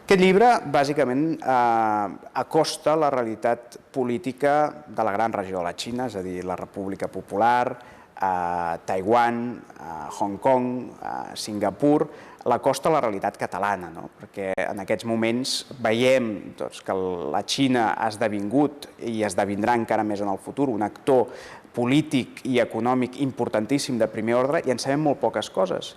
Aquest llibre, bàsicament, acosta la realitat política de la gran regió de la Xina, és a dir, la República Popular, Taiwan, Hong Kong, Singapur, l'acosta a la realitat catalana, perquè en aquests moments veiem que la Xina ha esdevingut i esdevindrà encara més en el futur un actor polític i econòmic importantíssim de primer ordre i en sabem molt poques coses.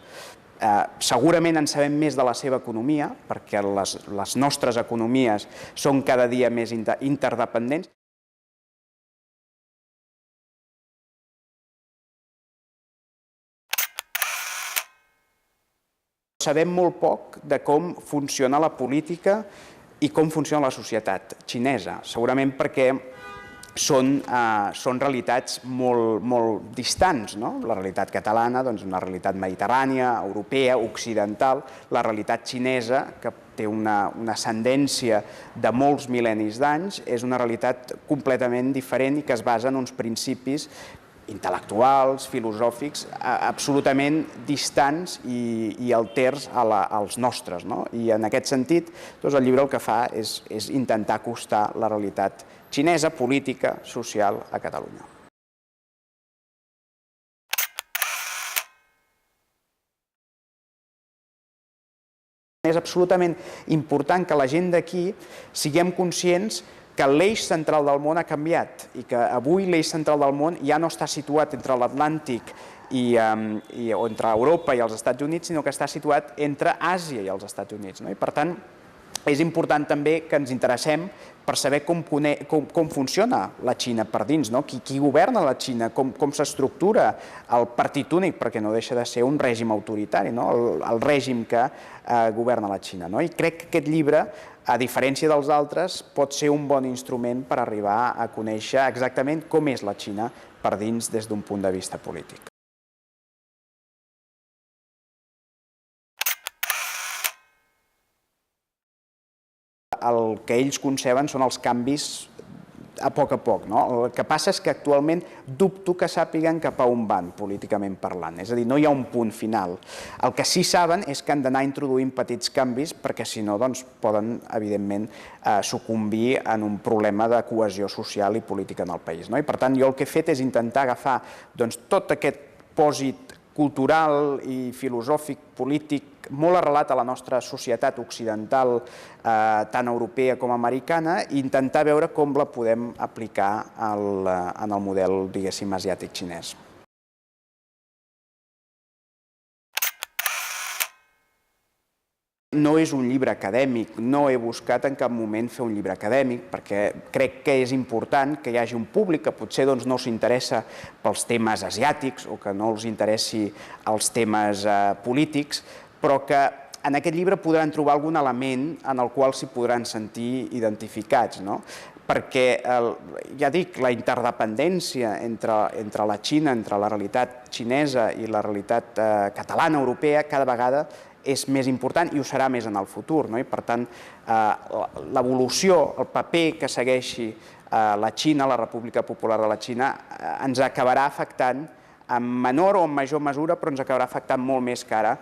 Segurament en sabem més de la seva economia, perquè les nostres economies són cada dia més interdependents. Sabem molt poc de com funciona la política i com funciona la societat xinesa, segurament perquè són realitats molt distants. La realitat catalana és una realitat mediterrània, europea, occidental. La realitat xinesa, que té una ascendència de molts mil·lennis d'anys, és una realitat completament diferent i que es basa en uns principis intel·lectuals, filosòfics, absolutament distants i alters als nostres. I en aquest sentit, el llibre el que fa és intentar acostar la realitat xinesa, política, social, a Catalunya. És absolutament important que la gent d'aquí siguem conscients que l'eix central del món ha canviat i que avui l'eix central del món ja no està situat entre l'Atlàntic o entre Europa i els Estats Units, sinó que està situat entre Àsia i els Estats Units. I per tant, és important també que ens interessem per saber com funciona la Xina per dins, qui governa la Xina, com s'estructura el partit únic, perquè no deixa de ser un règim autoritari, el règim que governa la Xina. I crec que aquest llibre, a diferència dels altres, pot ser un bon instrument per arribar a conèixer exactament com és la Xina per dins des d'un punt de vista polític. El que ells conceben són els canvis a poc. El que passa és que actualment dubto que sàpiguen cap a on van políticament parlant, és a dir, no hi ha un punt final. El que sí saben és que han d'anar introduint petits canvis perquè si no poden, evidentment, sucumbir en un problema de cohesió social i política en el país. I per tant, jo el que he fet és intentar agafar tot aquest pòsit cultural i filosòfic, polític, molt arrelat a la nostra societat occidental, tant europea com americana, i intentar veure com la podem aplicar en el model, diguéssim, asiàtic xinès. No és un llibre acadèmic, no he buscat en cap moment fer un llibre acadèmic, perquè crec que és important que hi hagi un públic que potser no s'interessa pels temes asiàtics o que no els interessi els temes polítics, però que en aquest llibre podran trobar algun element en el qual s'hi podran sentir identificats, perquè, ja dic, la interdependència entre la Xina, entre la realitat xinesa i la realitat catalana, europea, cada vegada és més important i ho serà més en el futur. I per tant, l'evolució, el paper que segueixi la Xina, la República Popular de la Xina, ens acabarà afectant en menor o en major mesura, però ens acabarà afectant molt més que ara.